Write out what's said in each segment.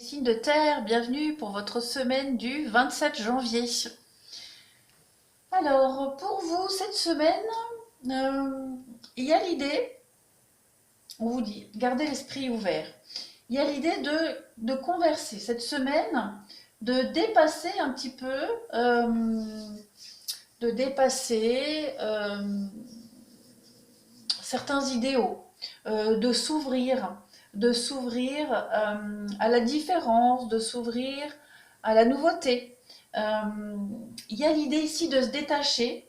signes de terre, bienvenue pour votre semaine du 27 janvier. Alors, pour vous, cette semaine, il y a l'idée, on vous dit, gardez l'esprit ouvert. Il y a l'idée de converser cette semaine, de dépasser un petit peu, de dépasser certains idéaux, de s'ouvrir à la différence, de s'ouvrir à la nouveauté. Il y a l'idée ici de se détacher.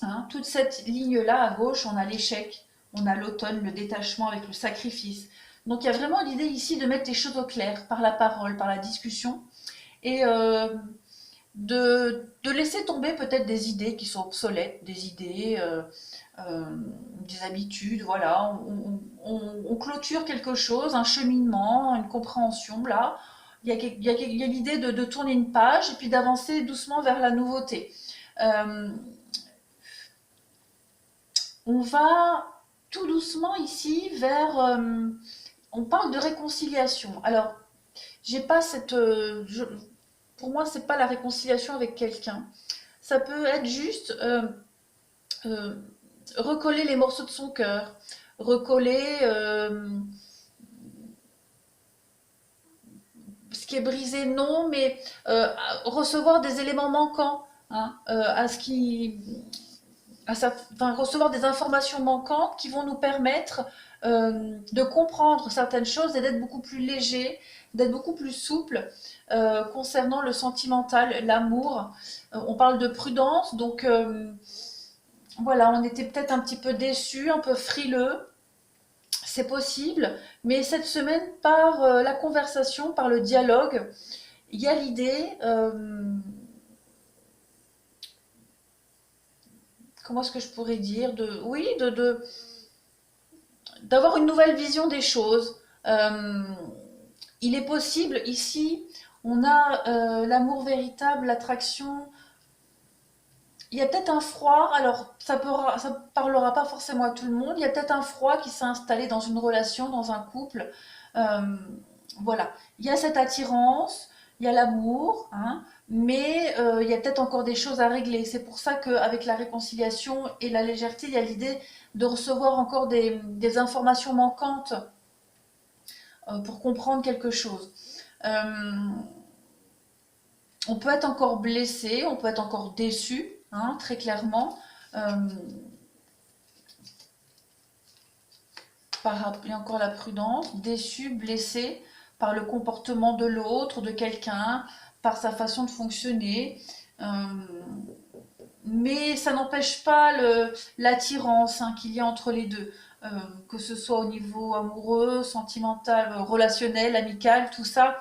Hein, toute cette ligne-là à gauche, on a l'échec, on a l'automne, le détachement avec le sacrifice. Donc il y a vraiment l'idée ici de mettre les choses au clair par la parole, par la discussion, et de laisser tomber peut-être des idées qui sont obsolètes, des idées, des habitudes, voilà. On clôture quelque chose, un cheminement, une compréhension, là. Il y a l'idée de tourner une page et puis d'avancer doucement vers la nouveauté. Euh, on va tout doucement ici vers... on parle de réconciliation. Alors, j'ai pas cette... pour moi, c'est pas la réconciliation avec quelqu'un. Ça peut être juste euh, recoller les morceaux de son cœur, recoller ce qui est brisé, non, mais recevoir des éléments manquants, hein, à ce qui, enfin, recevoir des informations manquantes qui vont nous permettre de comprendre certaines choses et d'être beaucoup plus léger, d'être beaucoup plus souple concernant le sentimental, l'amour. On parle de prudence, donc voilà, on était peut-être un petit peu déçus, un peu frileux. C'est possible, mais cette semaine, par la conversation, par le dialogue, il y a l'idée, comment est-ce que je pourrais dire, oui, d'avoir une nouvelle vision des choses. Il est possible, ici, on a l'amour véritable, l'attraction. Il y a peut-être un froid, alors ça parlera pas forcément à tout le monde, il y a peut-être un froid qui s'est installé dans une relation, dans un couple. Euh, voilà, il y a cette attirance, il y a l'amour, hein, mais il y a peut-être encore des choses à régler. C'est pour ça qu'avec la réconciliation et la légèreté, il y a l'idée de recevoir encore des informations manquantes pour comprendre quelque chose. Euh, on peut être encore blessé, on peut être encore déçu, hein, très clairement. Euh, il y a encore la prudence, déçu, blessé par le comportement de l'autre, de quelqu'un, par sa façon de fonctionner. Euh, mais ça n'empêche pas l'attirance, hein, qu'il y a entre les deux. Que ce soit au niveau amoureux, sentimental, relationnel, amical, tout ça.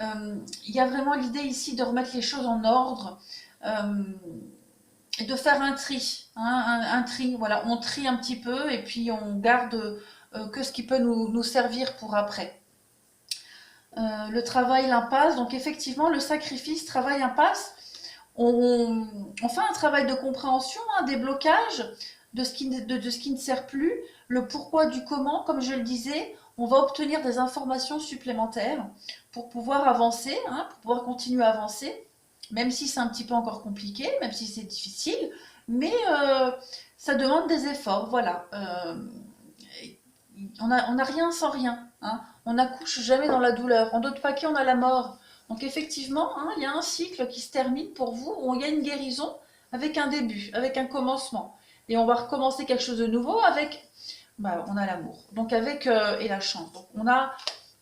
Il y a vraiment l'idée ici de remettre les choses en ordre et de faire un tri, hein, un tri. Voilà, on trie un petit peu et puis on garde que ce qui peut nous servir pour après. Le travail, l'impasse, donc effectivement, le sacrifice, travail, impasse, on fait un travail de compréhension, hein, des blocages, de ce qui ne sert plus, le pourquoi du comment, comme je le disais, on va obtenir des informations supplémentaires pour pouvoir avancer, hein, pour pouvoir continuer à avancer, même si c'est un petit peu encore compliqué, même si c'est difficile, mais ça demande des efforts, voilà. On a rien sans rien, hein. On n'accouche jamais dans la douleur. En d'autres paquets, on a la mort. Donc effectivement, hein, il y a un cycle qui se termine pour vous, où il y a une guérison avec un début, avec un commencement. Et on va recommencer quelque chose de nouveau avec, bah, on a l'amour. Donc avec, et la chance. Donc on a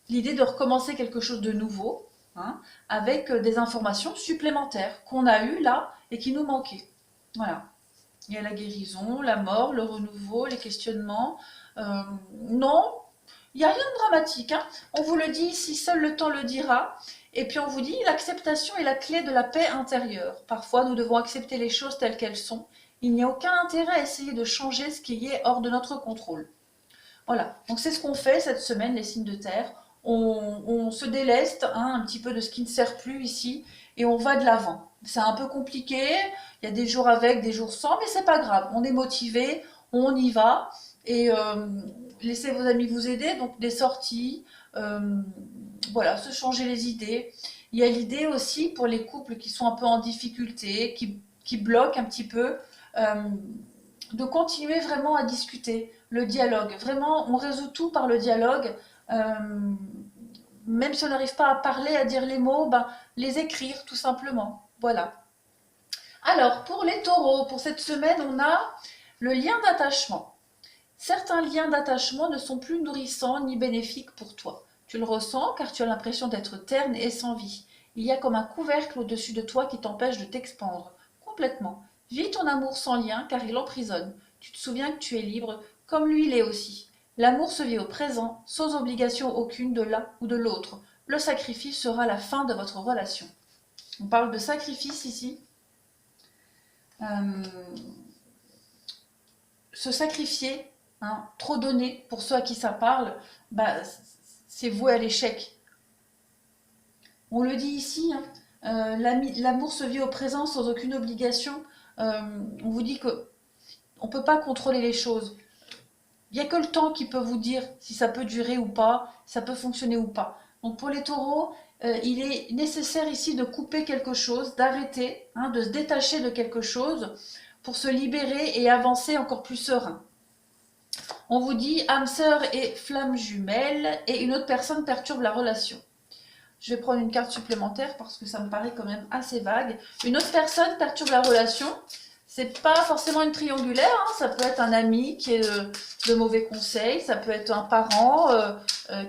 l'idée de recommencer quelque chose de nouveau, hein, avec des informations supplémentaires qu'on a eues là et qui nous manquaient. Voilà. Il y a la guérison, la mort, le renouveau, les questionnements. Euh, non, il n'y a rien de dramatique, hein. On vous le dit ici, seul le temps le dira. Et puis on vous dit, l'acceptation est la clé de la paix intérieure. Parfois, nous devons accepter les choses telles qu'elles sont. Il n'y a aucun intérêt à essayer de changer ce qui est hors de notre contrôle. Voilà, donc c'est ce qu'on fait cette semaine, les signes de terre. On se déleste, hein, un petit peu de ce qui ne sert plus ici et on va de l'avant. C'est un peu compliqué, il y a des jours avec, des jours sans, mais c'est pas grave. On est motivé, on y va et laissez vos amis vous aider. Donc des sorties, voilà, se changer les idées. Il y a l'idée aussi pour les couples qui sont un peu en difficulté, qui bloquent un petit peu, euh, de continuer vraiment à discuter, le dialogue. Vraiment, on résout tout par le dialogue. Euh, Même si on n'arrive pas à parler, à dire les mots, ben, les écrire tout simplement. Voilà. Alors, pour les taureaux, pour cette semaine, on a le lien d'attachement. Certains liens d'attachement ne sont plus nourrissants ni bénéfiques pour toi. Tu le ressens car tu as l'impression d'être terne et sans vie. Il y a comme un couvercle au-dessus de toi qui t'empêche de t'expandre. Complètement. Vis ton amour sans lien car il emprisonne. Tu te souviens que tu es libre, comme lui l'est aussi. L'amour se vit au présent, sans obligation aucune de l'un ou de l'autre. Le sacrifice sera la fin de votre relation. On parle de sacrifice ici. Euh, Se sacrifier, hein, trop donner pour ceux à qui ça parle, bah, c'est voué à l'échec. On le dit ici, hein, l'amour se vit au présent sans aucune obligation. On vous dit que on ne peut pas contrôler les choses. Il n'y a que le temps qui peut vous dire si ça peut durer ou pas, si ça peut fonctionner ou pas. Donc pour les taureaux, il est nécessaire ici de couper quelque chose, d'arrêter, hein, de se détacher de quelque chose pour se libérer et avancer encore plus serein. On vous dit âme sœur et flamme jumelle et une autre personne perturbe la relation. Je vais prendre une carte supplémentaire parce que ça me paraît quand même assez vague. Une autre personne perturbe la relation. C'est pas forcément une triangulaire, hein. Ça peut être un ami qui est de mauvais conseils, ça peut être un parent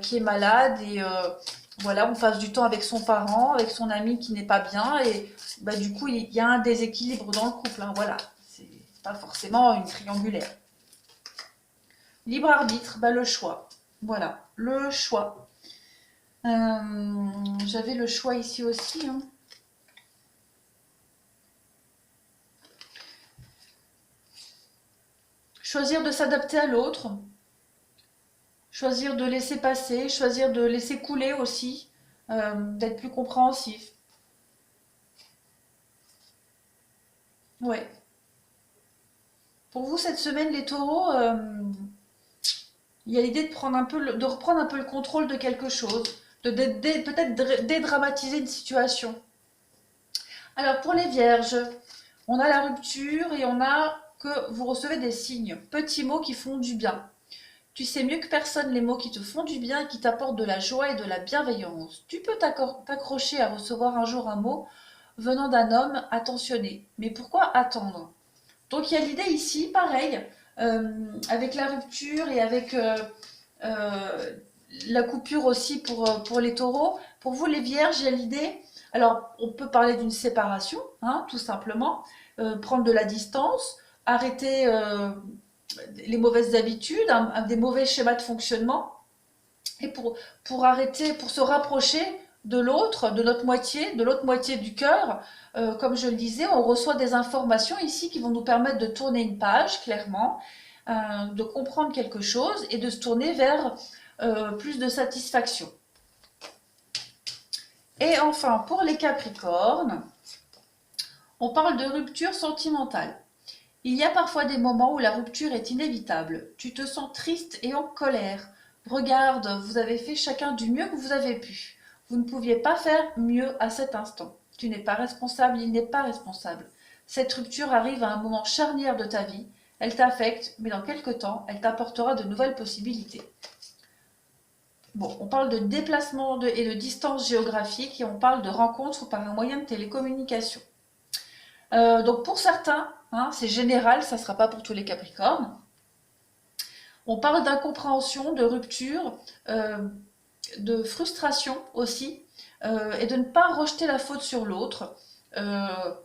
qui est malade et voilà, on passe du temps avec son parent, avec son ami qui n'est pas bien et bah, du coup il y a un déséquilibre dans le couple, hein. Voilà, c'est pas forcément une triangulaire. Libre arbitre, bah, le choix. Voilà, le choix. J'avais le choix ici aussi, hein. Choisir de s'adapter à l'autre, choisir de laisser passer, choisir de laisser couler aussi, d'être plus compréhensif. Ouais. Pour vous, cette semaine, les taureaux, il y a l'idée de prendre un peu, de reprendre un peu le contrôle de quelque chose, peut-être dédramatiser une situation. Alors pour les vierges, on a la rupture et on a que vous recevez des signes, petits mots qui font du bien. Tu sais mieux que personne les mots qui te font du bien et qui t'apportent de la joie et de la bienveillance. Tu peux t'accrocher à recevoir un jour un mot venant d'un homme attentionné. Mais pourquoi attendre? Donc il y a l'idée ici, pareil, avec la rupture et avec euh, la coupure aussi pour les taureaux. Pour vous les vierges, il y a l'idée, alors on peut parler d'une séparation, hein, tout simplement, prendre de la distance, arrêter les mauvaises habitudes, des mauvais schémas de fonctionnement, et pour arrêter, pour se rapprocher de l'autre, de l'autre moitié du cœur, comme je le disais, on reçoit des informations ici qui vont nous permettre de tourner une page, clairement, de comprendre quelque chose et de se tourner vers plus de satisfaction. Et enfin, pour les Capricornes, on parle de rupture sentimentale. Il y a parfois des moments où la rupture est inévitable. Tu te sens triste et en colère. Regarde, vous avez fait chacun du mieux que vous avez pu. Vous ne pouviez pas faire mieux à cet instant. Tu n'es pas responsable, il n'est pas responsable. Cette rupture arrive à un moment charnière de ta vie. Elle t'affecte, mais dans quelque temps, elle t'apportera de nouvelles possibilités. Bon, on parle de déplacement et de distance géographique et on parle de rencontre par un moyen de télécommunication. Donc pour certains, hein, c'est général, ça ne sera pas pour tous les Capricornes. On parle d'incompréhension, de rupture, de frustration aussi, et de ne pas rejeter la faute sur l'autre. On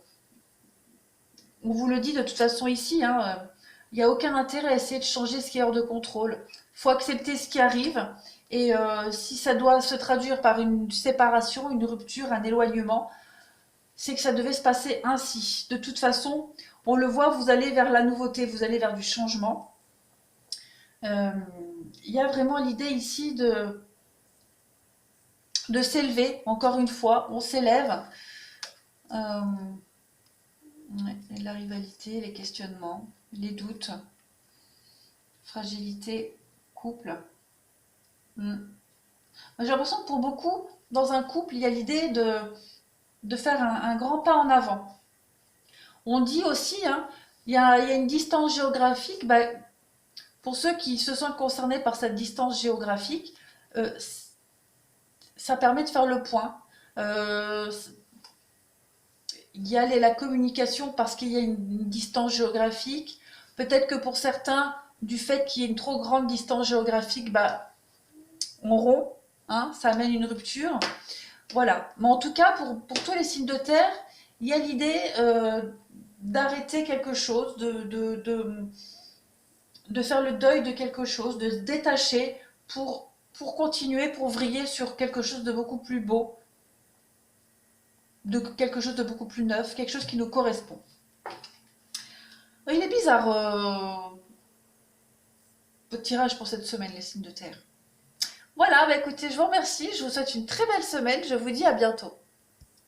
vous le dit de toute façon ici, hein, il n'y a aucun intérêt à essayer de changer ce qui est hors de contrôle. Il faut accepter ce qui arrive, et si ça doit se traduire par une séparation, une rupture, un éloignement, c'est que ça devait se passer ainsi. De toute façon, on le voit, vous allez vers la nouveauté, vous allez vers du changement. Il y a vraiment l'idée ici de s'élever, encore une fois, on s'élève. Ouais, la rivalité, les questionnements, les doutes, fragilité, couple. J'ai l'impression que pour beaucoup, dans un couple, il y a l'idée de faire un grand pas en avant. On dit aussi, hein, il y a une distance géographique. Bah, pour ceux qui se sentent concernés par cette distance géographique, euh, ça permet de faire le point. Euh, il y a la communication parce qu'il y a une distance géographique. Peut-être que pour certains, du fait qu'il y ait une trop grande distance géographique, bah, on rompt, hein, ça amène une rupture. Voilà. Mais en tout cas, pour tous les signes de terre, il y a l'idée d'arrêter quelque chose, de faire le deuil de quelque chose, de se détacher pour continuer, pour vriller sur quelque chose de beaucoup plus beau, de quelque chose de beaucoup plus neuf, quelque chose qui nous correspond. Il est bizarre votre tirage pour cette semaine, les signes de terre. Voilà, bah écoutez, je vous remercie, je vous souhaite une très belle semaine, je vous dis à bientôt.